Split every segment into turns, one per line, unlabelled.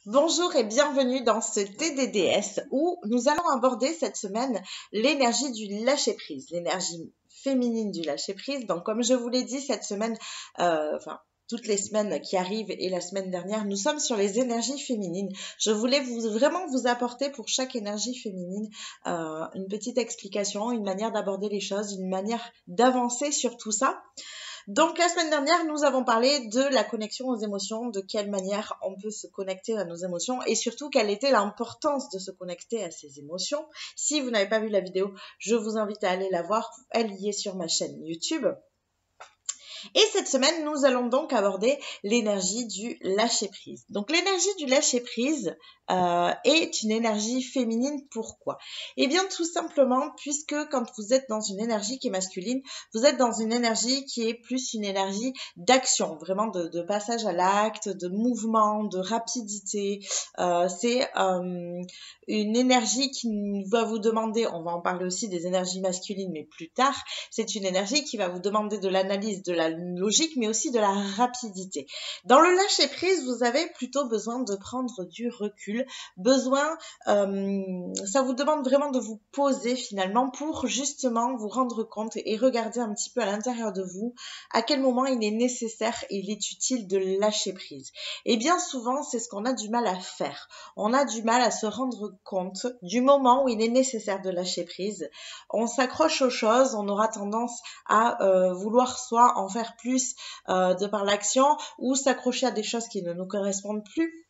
Bonjour et bienvenue dans ce TDDS où nous allons aborder cette semaine l'énergie du lâcher-prise, l'énergie féminine du lâcher-prise. Donc comme je vous l'ai dit cette semaine, toutes les semaines qui arrivent et la semaine dernière, nous sommes sur les énergies féminines. Je voulais vraiment vous apporter pour chaque énergie féminine une petite explication, une manière d'aborder les choses, une manière d'avancer sur tout ça. Donc la semaine dernière, nous avons parlé de la connexion aux émotions, de quelle manière on peut se connecter à nos émotions et surtout quelle était l'importance de se connecter à ces émotions. Si vous n'avez pas vu la vidéo, je vous invite à aller la voir, elle y est sur ma chaîne YouTube. Et cette semaine, nous allons donc aborder l'énergie du lâcher-prise. Donc l'énergie du lâcher-prise est une énergie féminine. Pourquoi? Eh bien tout simplement puisque quand vous êtes dans une énergie qui est masculine, vous êtes dans une énergie qui est plus une énergie d'action, vraiment de passage à l'acte, de mouvement, de rapidité. C'est une énergie qui va vous demander, on va en parler aussi des énergies masculines mais plus tard, c'est une énergie qui va vous demander de l'analyse, de la logique, mais aussi de la rapidité. Dans le lâcher-prise, vous avez plutôt besoin de prendre du recul, ça vous demande vraiment de vous poser finalement pour justement vous rendre compte et regarder un petit peu à l'intérieur de vous à quel moment il est nécessaire et il est utile de lâcher prise. Et bien souvent, c'est ce qu'on a du mal à faire. On a du mal à se rendre compte du moment où il est nécessaire de lâcher prise. On s'accroche aux choses, on aura tendance à vouloir soit en faire plus de par l'action ou s'accrocher à des choses qui ne nous correspondent plus.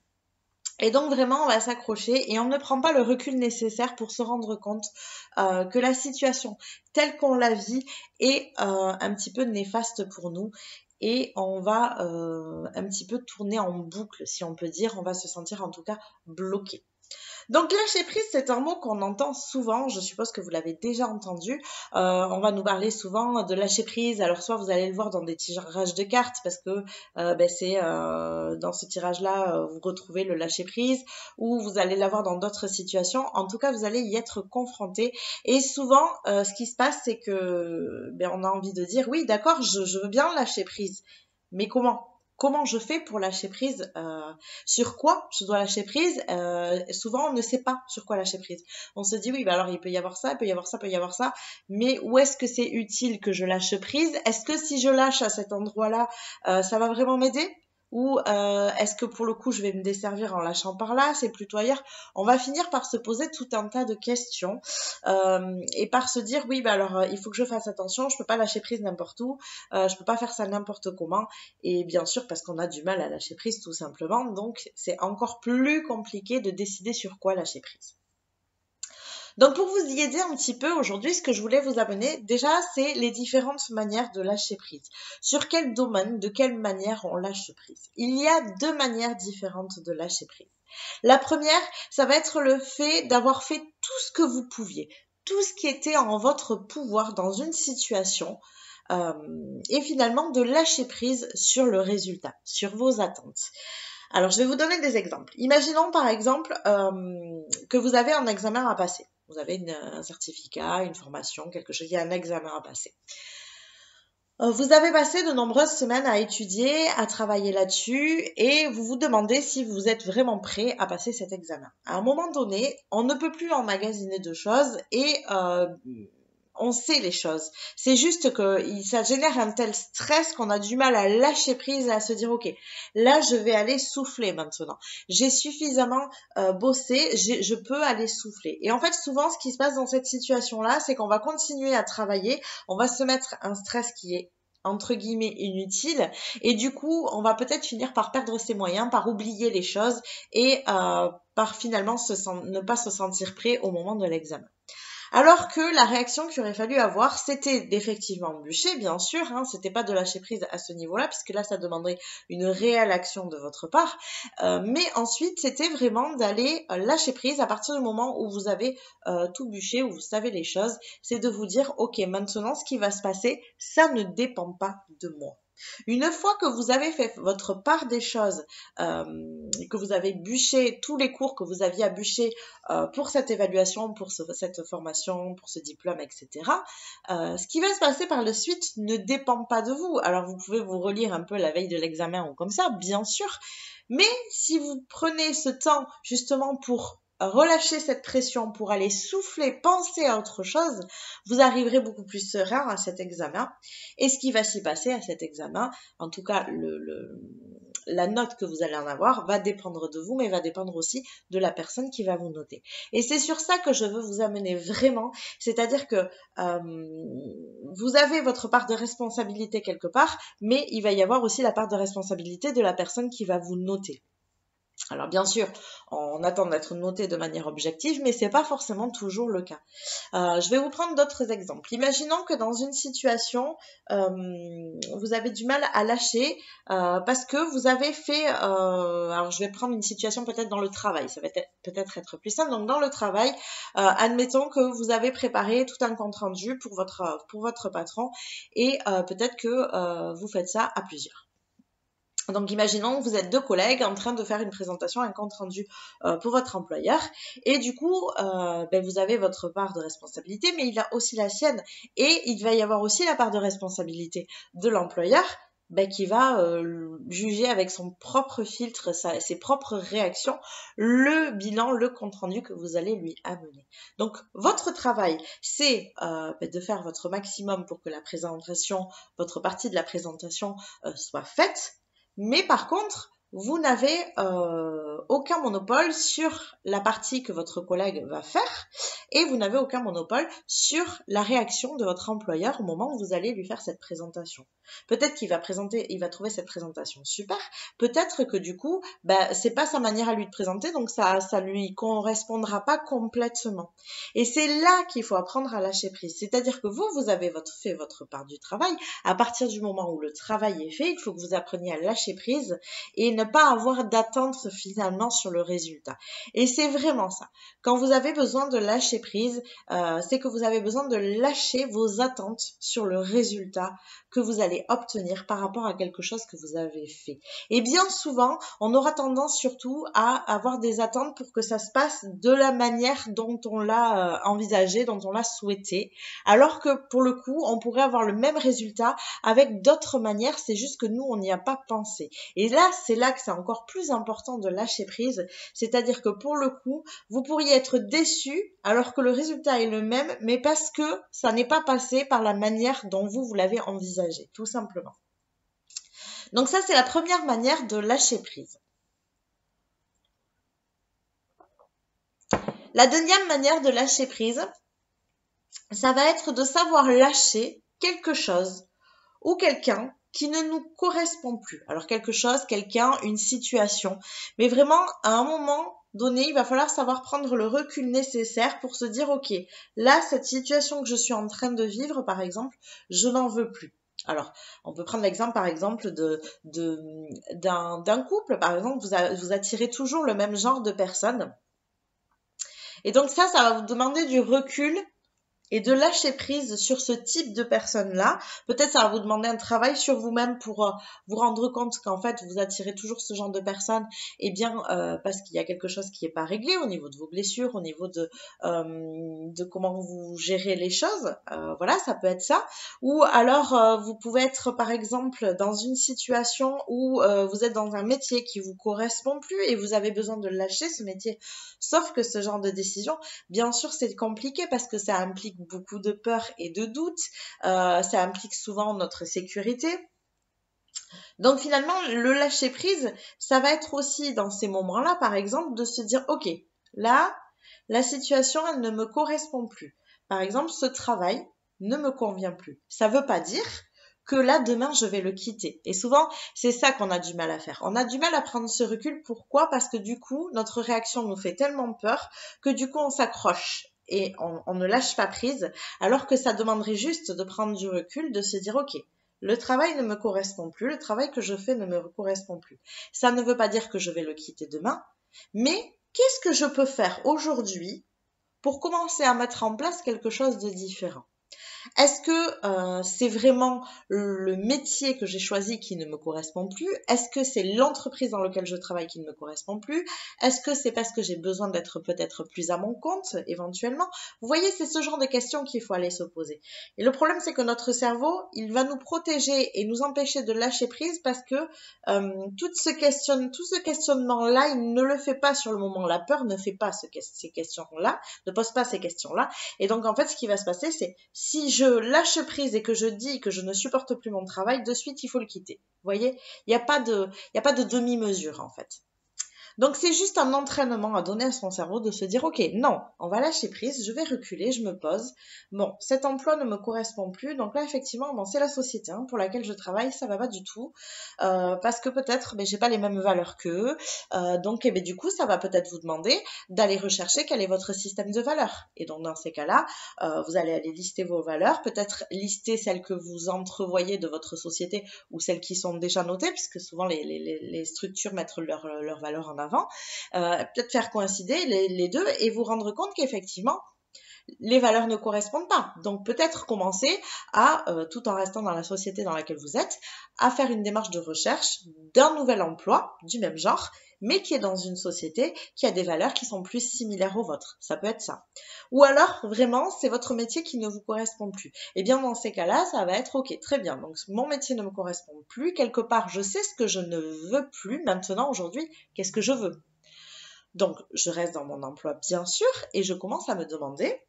Et donc vraiment, on va s'accrocher et on ne prend pas le recul nécessaire pour se rendre compte que la situation telle qu'on la vit est un petit peu néfaste pour nous. Et on va un petit peu tourner en boucle, si on peut dire. On va se sentir en tout cas bloqué. Donc lâcher prise, c'est un mot qu'on entend souvent, je suppose que vous l'avez déjà entendu. On va nous parler souvent de lâcher prise, alors soit vous allez le voir dans des tirages de cartes, parce que c'est dans ce tirage-là, vous retrouvez le lâcher prise, ou vous allez l'avoir dans d'autres situations. En tout cas, vous allez y être confronté. Et souvent, ce qui se passe, c'est que on a envie de dire, oui, d'accord, je veux bien lâcher prise, mais comment ? Comment je fais pour lâcher prise, sur quoi je dois lâcher prise. Souvent, on ne sait pas sur quoi lâcher prise. On se dit, oui, alors il peut y avoir ça, il peut y avoir ça, il peut y avoir ça, mais où est-ce que c'est utile que je lâche prise? Est-ce que si je lâche à cet endroit-là, ça va vraiment m'aider? Ou est-ce que pour le coup, je vais me desservir en lâchant par là? C'est plutôt ailleurs. On va finir par se poser tout un tas de questions et par se dire, oui, il faut que je fasse attention, je peux pas lâcher prise n'importe où, je peux pas faire ça n'importe comment. Et bien sûr, parce qu'on a du mal à lâcher prise tout simplement, donc c'est encore plus compliqué de décider sur quoi lâcher prise. Donc pour vous y aider un petit peu aujourd'hui, ce que je voulais vous amener, déjà, c'est les différentes manières de lâcher prise. Sur quel domaine, de quelle manière on lâche prise? Il y a deux manières différentes de lâcher prise. La première, ça va être le fait d'avoir fait tout ce que vous pouviez, tout ce qui était en votre pouvoir dans une situation, et finalement de lâcher prise sur le résultat, sur vos attentes. Alors, je vais vous donner des exemples. Imaginons par exemple que vous avez un examen à passer. Vous avez un certificat, une formation, quelque chose, il y a un examen à passer. Vous avez passé de nombreuses semaines à étudier, à travailler là-dessus et vous vous demandez si vous êtes vraiment prêt à passer cet examen. À un moment donné, on ne peut plus emmagasiner de choses et on sait les choses. C'est juste que ça génère un tel stress qu'on a du mal à lâcher prise et à se dire, ok, là, je vais aller souffler maintenant. J'ai suffisamment bossé, je peux aller souffler. Et en fait, souvent, ce qui se passe dans cette situation-là, c'est qu'on va continuer à travailler, on va se mettre un stress qui est entre guillemets inutile et du coup on va peut-être finir par perdre ses moyens, par oublier les choses et par finalement ne pas se sentir prêt au moment de l'examen. Alors que la réaction qu'il aurait fallu avoir, c'était d'effectivement bûcher, bien sûr, c'était pas de lâcher prise à ce niveau-là, puisque là, ça demanderait une réelle action de votre part. Mais ensuite, c'était vraiment d'aller lâcher prise à partir du moment où vous avez tout bûché, où vous savez les choses. C'est de vous dire, ok, maintenant, ce qui va se passer, ça ne dépend pas de moi. Une fois que vous avez fait votre part des choses, que vous avez bûché tous les cours que vous aviez à bûcher pour cette évaluation, pour cette formation, pour ce diplôme, etc., ce qui va se passer par la suite ne dépend pas de vous. Alors vous pouvez vous relire un peu la veille de l'examen ou comme ça, bien sûr, Mais si vous prenez ce temps justement pour relâcher cette pression, pour aller souffler, penser à autre chose, vous arriverez beaucoup plus serein à cet examen. Et ce qui va s'y passer à cet examen, en tout cas la note que vous allez en avoir, va dépendre de vous, mais va dépendre aussi de la personne qui va vous noter. Et c'est sur ça que je veux vous amener vraiment, c'est-à-dire que vous avez votre part de responsabilité quelque part, mais il va y avoir aussi la part de responsabilité de la personne qui va vous noter. Alors bien sûr, on attend d'être noté de manière objective, mais c'est pas forcément toujours le cas. Je vais vous prendre d'autres exemples. Imaginons que dans une situation, vous avez du mal à lâcher parce que vous avez fait... alors je vais prendre une situation peut-être dans le travail, ça va peut-être être plus simple. Donc dans le travail, admettons que vous avez préparé tout un compte rendu pour votre patron et peut-être que vous faites ça à plusieurs. Donc, imaginons que vous êtes deux collègues en train de faire une présentation, un compte rendu pour votre employeur. Et du coup, vous avez votre part de responsabilité, mais il a aussi la sienne. Et il va y avoir aussi la part de responsabilité de l'employeur qui va juger avec son propre filtre, ses propres réactions, le bilan, le compte rendu que vous allez lui amener. Donc, votre travail, c'est de faire votre maximum pour que la présentation, votre partie de la présentation soit faite. Mais par contre, vous n'avez aucun monopole sur la partie que votre collègue va faire et vous n'avez aucun monopole sur la réaction de votre employeur au moment où vous allez lui faire cette présentation. Peut-être qu'il va trouver cette présentation super, peut-être que du coup, c'est pas sa manière à lui de présenter, donc ça lui correspondra pas complètement. Et c'est là qu'il faut apprendre à lâcher prise. C'est-à-dire que vous avez fait votre part du travail. À partir du moment où le travail est fait, il faut que vous appreniez à lâcher prise et ne pas avoir d'attente finalement sur le résultat. Et c'est vraiment ça. Quand vous avez besoin de lâcher prise, c'est que vous avez besoin de lâcher vos attentes sur le résultat que vous allez obtenir par rapport à quelque chose que vous avez fait. Et bien souvent, on aura tendance surtout à avoir des attentes pour que ça se passe de la manière dont on l'a envisagé, dont on l'a souhaité, alors que pour le coup, on pourrait avoir le même résultat avec d'autres manières, c'est juste que nous, on n'y a pas pensé. Et là, c'est là que c'est encore plus important de lâcher prise, c'est-à-dire que pour le coup, vous pourriez être déçu alors que le résultat est le même, mais parce que ça n'est pas passé par la manière dont vous l'avez envisagé, tout simplement. Donc ça, c'est la première manière de lâcher prise. La deuxième manière de lâcher prise, ça va être de savoir lâcher quelque chose ou quelqu'un qui ne nous correspond plus. Alors quelque chose, quelqu'un, une situation. Mais vraiment, à un moment donné, il va falloir savoir prendre le recul nécessaire pour se dire, ok, là, cette situation que je suis en train de vivre, par exemple, je n'en veux plus. Alors, on peut prendre l'exemple, par exemple, d'un couple. Par exemple, vous attirez toujours le même genre de personnes. Et donc ça va vous demander du recul et de lâcher prise sur ce type de personnes-là. Peut-être ça va vous demander un travail sur vous-même pour vous rendre compte qu'en fait, vous attirez toujours ce genre de personnes, parce qu'il y a quelque chose qui n'est pas réglé au niveau de vos blessures, au niveau de comment vous gérez les choses. Voilà, ça peut être ça. Ou alors, vous pouvez être, par exemple, dans une situation où vous êtes dans un métier qui vous correspond plus et vous avez besoin de lâcher ce métier. Sauf que ce genre de décision, bien sûr, c'est compliqué parce que ça implique beaucoup de peur et de doute, ça implique souvent notre sécurité. Donc finalement, le lâcher prise, ça va être aussi dans ces moments-là, par exemple, de se dire, ok, là, la situation, elle ne me correspond plus. Par exemple, ce travail ne me convient plus. Ça veut pas dire que là, demain, je vais le quitter. Et souvent, c'est ça qu'on a du mal à faire. On a du mal à prendre ce recul. Pourquoi? Parce que du coup, notre réaction nous fait tellement peur que du coup, on s'accroche et on ne lâche pas prise, alors que ça demanderait juste de prendre du recul, de se dire, ok, le travail ne me correspond plus, le travail que je fais ne me correspond plus. Ça ne veut pas dire que je vais le quitter demain, mais qu'est-ce que je peux faire aujourd'hui pour commencer à mettre en place quelque chose de différent? Est-ce que c'est vraiment le métier que j'ai choisi qui ne me correspond plus? Est-ce que c'est l'entreprise dans laquelle je travaille qui ne me correspond plus? Est-ce que c'est parce que j'ai besoin d'être peut-être plus à mon compte, éventuellement? Vous voyez, c'est ce genre de questions qu'il faut aller se poser. Et le problème, c'est que notre cerveau, il va nous protéger et nous empêcher de lâcher prise parce que tout ce questionnement-là, il ne le fait pas sur le moment. La peur ne fait pas ces questions-là, ne pose pas ces questions-là. Et donc, en fait, ce qui va se passer, c'est si je lâche prise et que je dis que je ne supporte plus mon travail, de suite, il faut le quitter. Vous voyez, il n'y a pas de demi-mesure, en fait. Donc, c'est juste un entraînement à donner à son cerveau de se dire, OK, non, on va lâcher prise, je vais reculer, je me pose. Bon, cet emploi ne me correspond plus. Donc là, effectivement, bon, c'est la société pour laquelle je travaille, ça va pas du tout. Parce que peut-être, j'ai pas les mêmes valeurs qu'eux. Donc, du coup, ça va peut-être vous demander d'aller rechercher quel est votre système de valeurs. Et donc, dans ces cas-là, vous allez aller lister vos valeurs, peut-être lister celles que vous entrevoyez de votre société ou celles qui sont déjà notées, puisque souvent les structures mettent leurs valeurs en avant. Peut-être faire coïncider les deux et vous rendre compte qu'effectivement, les valeurs ne correspondent pas. Donc peut-être commencer à, tout en restant dans la société dans laquelle vous êtes, à faire une démarche de recherche d'un nouvel emploi du même genre, mais qui est dans une société qui a des valeurs qui sont plus similaires aux vôtres. Ça peut être ça. Ou alors, vraiment, c'est votre métier qui ne vous correspond plus. Et bien, dans ces cas-là, ça va être OK, très bien. Donc, mon métier ne me correspond plus. Quelque part, je sais ce que je ne veux plus. Maintenant, aujourd'hui, qu'est-ce que je veux? Donc, je reste dans mon emploi, bien sûr, et je commence à me demander,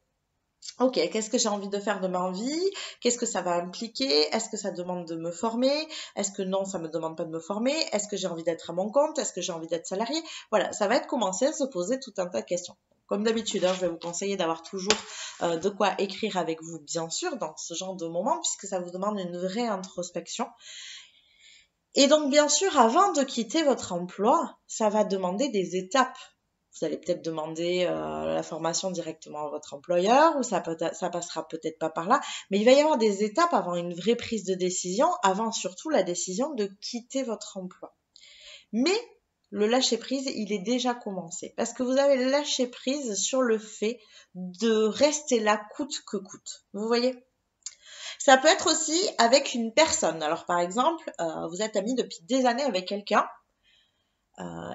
OK, qu'est-ce que j'ai envie de faire de ma vie? Qu'est-ce que ça va impliquer? Est-ce que ça demande de me former? Est-ce que non, ça me demande pas de me former? Est-ce que j'ai envie d'être à mon compte? Est-ce que j'ai envie d'être salarié? Voilà, ça va être commencer à se poser tout un tas de questions. Comme d'habitude, je vais vous conseiller d'avoir toujours de quoi écrire avec vous, bien sûr, dans ce genre de moment, puisque ça vous demande une vraie introspection. Et donc, bien sûr, avant de quitter votre emploi, ça va demander des étapes. Vous allez peut-être demander la formation directement à votre employeur ou ça passera peut-être pas par là. Mais il va y avoir des étapes avant une vraie prise de décision, avant surtout la décision de quitter votre emploi. Mais le lâcher-prise, il est déjà commencé parce que vous avez lâché prise sur le fait de rester là coûte que coûte. Vous voyez ? Ça peut être aussi avec une personne. Alors par exemple, vous êtes amis depuis des années avec quelqu'un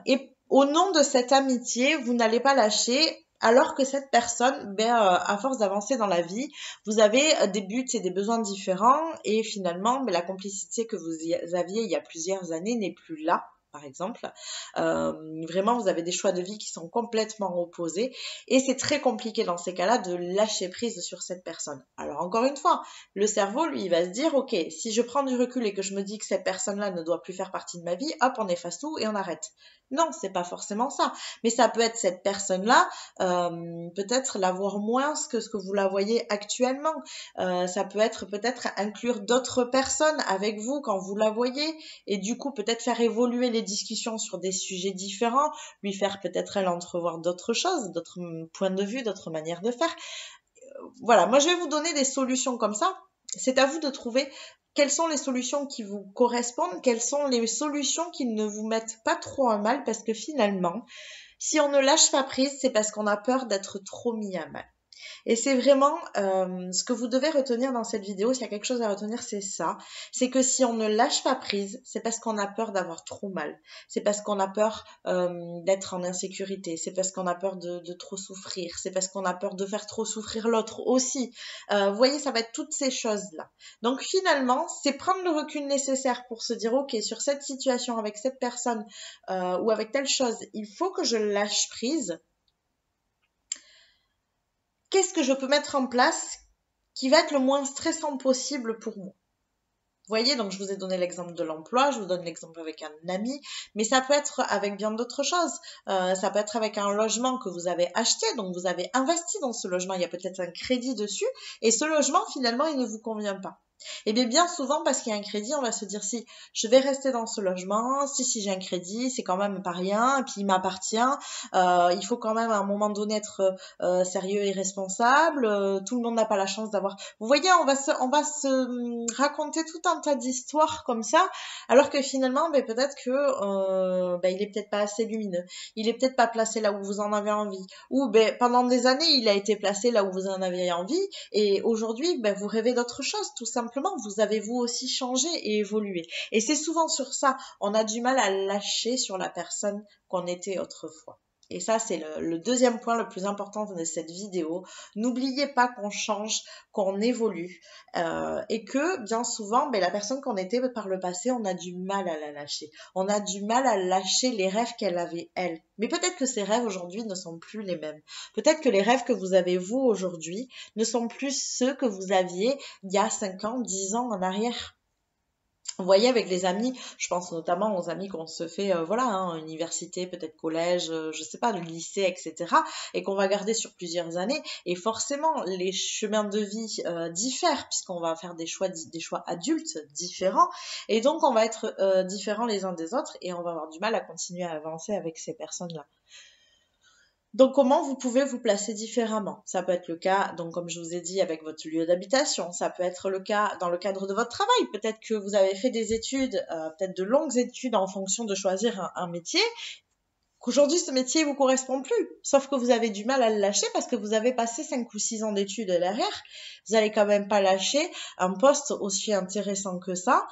et au nom de cette amitié, vous n'allez pas lâcher alors que cette personne, à force d'avancer dans la vie, vous avez des buts et des besoins différents et finalement, la complicité que vous aviez il y a plusieurs années n'est plus là. Par exemple, vraiment vous avez des choix de vie qui sont complètement opposés et c'est très compliqué dans ces cas-là de lâcher prise sur cette personne. Alors encore une fois, le cerveau lui il va se dire ok, si je prends du recul et que je me dis que cette personne-là ne doit plus faire partie de ma vie, hop on efface tout et on arrête. Non, c'est pas forcément ça, mais ça peut être cette personne-là, peut-être la voir moins que ce que vous la voyez actuellement. Ça peut être peut-être inclure d'autres personnes avec vous quand vous la voyez et du coup peut-être faire évoluer les discussions sur des sujets différents, lui faire peut-être elle entrevoir d'autres choses, d'autres points de vue, d'autres manières de faire. Voilà, moi je vais vous donner des solutions comme ça. C'est à vous de trouver quelles sont les solutions qui vous correspondent, quelles sont les solutions qui ne vous mettent pas trop à mal parce que finalement, si on ne lâche pas prise, c'est parce qu'on a peur d'être trop mis à mal. Et c'est vraiment ce que vous devez retenir dans cette vidéo, s'il y a quelque chose à retenir, c'est ça. C'est que si on ne lâche pas prise, c'est parce qu'on a peur d'avoir trop mal. C'est parce qu'on a peur d'être en insécurité. C'est parce qu'on a peur de trop souffrir. C'est parce qu'on a peur de faire trop souffrir l'autre aussi. Vous voyez, ça va être toutes ces choses-là. Donc finalement, c'est prendre le recul nécessaire pour se dire, ok, sur cette situation, avec cette personne ou avec telle chose, il faut que je lâche prise. Qu'est-ce que je peux mettre en place qui va être le moins stressant possible pour moi? Vous voyez, donc je vous ai donné l'exemple de l'emploi, je vous donne l'exemple avec un ami, mais ça peut être avec bien d'autres choses. Ça peut être avec un logement que vous avez acheté, donc vous avez investi dans ce logement, il y a peut-être un crédit dessus, et ce logement, finalement, il ne vous convient pas. Et bien souvent, parce qu'il y a un crédit, on va se dire si je vais rester dans ce logement, si j'ai un crédit, c'est quand même pas rien, et puis il m'appartient, il faut quand même à un moment donné être sérieux et responsable, tout le monde n'a pas la chance d'avoir... Vous voyez, on va se raconter tout un tas d'histoires comme ça, alors que finalement, peut-être que il est peut-être pas assez lumineux, il est peut-être pas placé là où vous en avez envie, ou pendant des années, il a été placé là où vous en avez envie, et aujourd'hui, vous rêvez d'autre chose, tout simplement. Vous avez vous aussi changé et évolué. Et c'est souvent sur ça, on a du mal à lâcher sur la personne qu'on était autrefois. Et ça, c'est le deuxième point le plus important de cette vidéo. N'oubliez pas qu'on change, qu'on évolue et que bien souvent, la personne qu'on était par le passé, on a du mal à la lâcher. On a du mal à lâcher les rêves qu'elle avait, elle. Mais peut-être que ces rêves aujourd'hui ne sont plus les mêmes. Peut-être que les rêves que vous avez vous aujourd'hui ne sont plus ceux que vous aviez il y a 5 ans, 10 ans en arrière. Vous voyez, avec les amis, je pense notamment aux amis qu'on se fait, université, peut-être collège, je sais pas, le lycée, etc. Et qu'on va garder sur plusieurs années. Et forcément, les chemins de vie diffèrent, puisqu'on va faire des choix adultes différents. Et donc, on va être différents les uns des autres et on va avoir du mal à continuer à avancer avec ces personnes-là. Donc, comment vous pouvez vous placer différemment? Ça peut être le cas, donc comme je vous ai dit, avec votre lieu d'habitation. Ça peut être le cas dans le cadre de votre travail. Peut-être que vous avez fait des études, peut-être de longues études en fonction de choisir un métier, qu'aujourd'hui, ce métier vous correspond plus. Sauf que vous avez du mal à le lâcher parce que vous avez passé 5 ou 6 ans d'études derrière. Vous allez quand même pas lâcher un poste aussi intéressant que ça.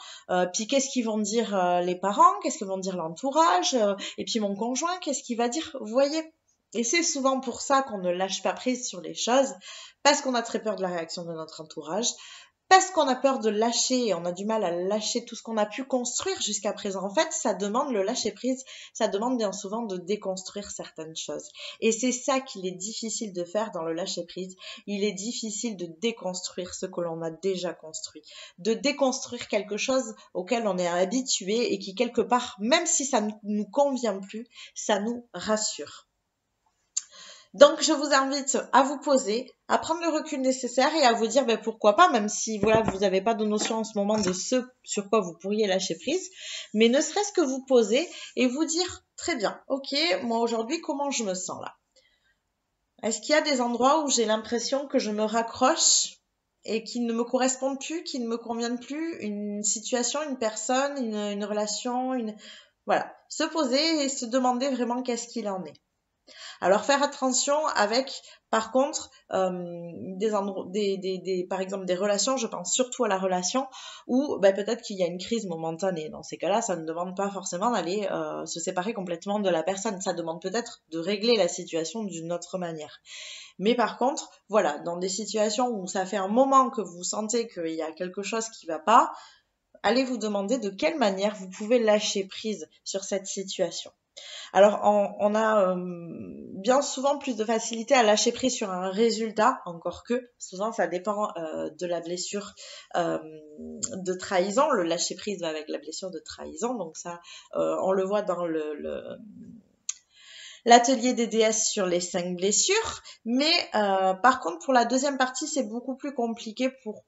Puis qu'est-ce qu'ils vont dire les parents? Qu'est-ce qu'ils vont dire l'entourage? Et puis mon conjoint, qu'est-ce qu'il va dire? Vous voyez? Et c'est souvent pour ça qu'on ne lâche pas prise sur les choses, parce qu'on a très peur de la réaction de notre entourage, parce qu'on a peur de lâcher et on a du mal à lâcher tout ce qu'on a pu construire jusqu'à présent. En fait, ça demande le lâcher prise, ça demande bien souvent de déconstruire certaines choses. Et c'est ça qu'il est difficile de faire dans le lâcher prise. Il est difficile de déconstruire ce que l'on a déjà construit, de déconstruire quelque chose auquel on est habitué et qui quelque part, même si ça ne nous convient plus, ça nous rassure. Donc, je vous invite à vous poser, à prendre le recul nécessaire et à vous dire pourquoi pas, même si voilà, vous n'avez pas de notion en ce moment de ce sur quoi vous pourriez lâcher prise, mais ne serait-ce que vous poser et vous dire très bien, ok, moi aujourd'hui, comment je me sens là? Est-ce qu'il y a des endroits où j'ai l'impression que je me raccroche et qui ne me correspondent plus, qui ne me conviennent plus, une situation, une personne, une relation, voilà, se poser et se demander vraiment qu'est-ce qu'il en est. Alors faire attention avec, par contre, par exemple des relations, je pense surtout à la relation où peut-être qu'il y a une crise momentanée. Dans ces cas-là, ça ne demande pas forcément d'aller se séparer complètement de la personne. Ça demande peut-être de régler la situation d'une autre manière. Mais par contre, voilà, dans des situations où ça fait un moment que vous sentez qu'il y a quelque chose qui ne va pas, allez vous demander de quelle manière vous pouvez lâcher prise sur cette situation. Alors, on a bien souvent plus de facilité à lâcher prise sur un résultat, encore que souvent ça dépend de la blessure de trahison. Le lâcher prise va avec la blessure de trahison, donc ça, on le voit dans l'atelier des déesses sur les 5 blessures. Mais par contre, pour la deuxième partie, c'est beaucoup plus compliqué pour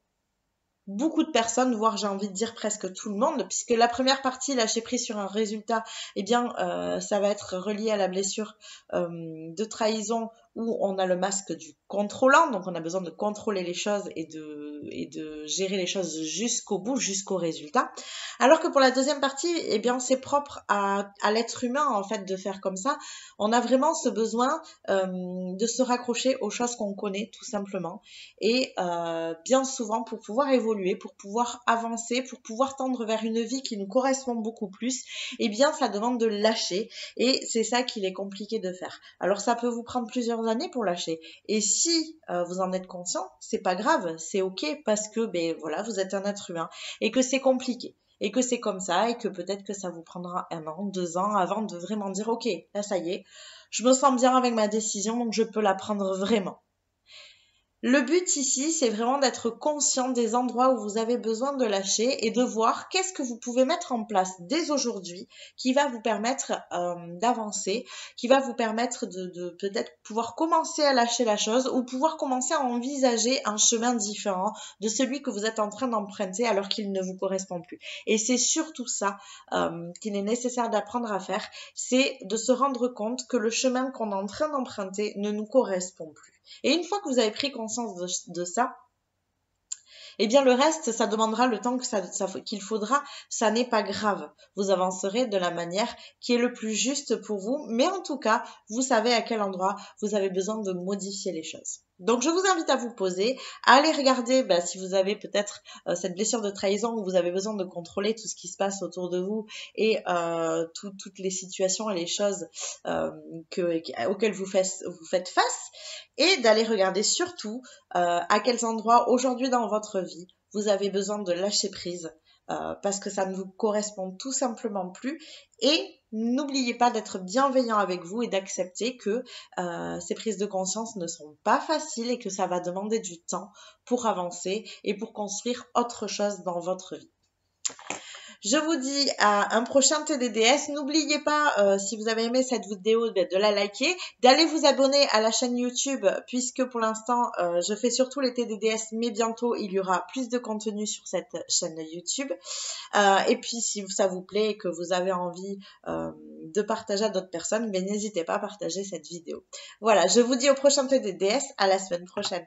beaucoup de personnes, voire j'ai envie de dire presque tout le monde, puisque la première partie, lâcher prise sur un résultat, ça va être relié à la blessure de trahison où on a le masque du contrôlant, donc on a besoin de contrôler les choses et de gérer les choses jusqu'au bout, jusqu'au résultat. Alors que pour la deuxième partie, c'est propre à l'être humain en fait de faire comme ça. On a vraiment ce besoin de se raccrocher aux choses qu'on connaît tout simplement et bien souvent pour pouvoir évoluer, pour pouvoir avancer, pour pouvoir tendre vers une vie qui nous correspond beaucoup plus, ça demande de lâcher et c'est ça qu'il est compliqué de faire. Alors ça peut vous prendre plusieurs années pour lâcher et si vous en êtes conscient, c'est pas grave, c'est ok parce que vous êtes un être humain et que c'est compliqué. Et que c'est comme ça, et que peut-être que ça vous prendra 1 an, 2 ans avant de vraiment dire ok, là ça y est, je me sens bien avec ma décision, donc je peux la prendre vraiment. Le but ici, c'est vraiment d'être conscient des endroits où vous avez besoin de lâcher et de voir qu'est-ce que vous pouvez mettre en place dès aujourd'hui qui va vous permettre d'avancer, qui va vous permettre de peut-être pouvoir commencer à lâcher la chose ou pouvoir commencer à envisager un chemin différent de celui que vous êtes en train d'emprunter alors qu'il ne vous correspond plus. Et c'est surtout ça qu'il est nécessaire d'apprendre à faire, c'est de se rendre compte que le chemin qu'on est en train d'emprunter ne nous correspond plus. Et une fois que vous avez pris conscience de ça, eh bien le reste, ça demandera le temps qu'il faudra, ça n'est pas grave. Vous avancerez de la manière qui est le plus juste pour vous, mais en tout cas, vous savez à quel endroit vous avez besoin de modifier les choses. Donc je vous invite à vous poser, à aller regarder si vous avez peut-être cette blessure de trahison où vous avez besoin de contrôler tout ce qui se passe autour de vous et toutes les situations et les choses auxquelles vous faites face, et d'aller regarder surtout à quels endroits aujourd'hui dans votre vie vous avez besoin de lâcher prise parce que ça ne vous correspond tout simplement plus. Et n'oubliez pas d'être bienveillant avec vous et d'accepter que ces prises de conscience ne sont pas faciles et que ça va demander du temps pour avancer et pour construire autre chose dans votre vie. Je vous dis à un prochain TDDS. N'oubliez pas, si vous avez aimé cette vidéo, de la liker, d'aller vous abonner à la chaîne YouTube, puisque pour l'instant, je fais surtout les TDDS, mais bientôt, il y aura plus de contenu sur cette chaîne YouTube. Et puis, si ça vous plaît et que vous avez envie de partager à d'autres personnes, n'hésitez pas à partager cette vidéo. Voilà, je vous dis au prochain TDDS, à la semaine prochaine.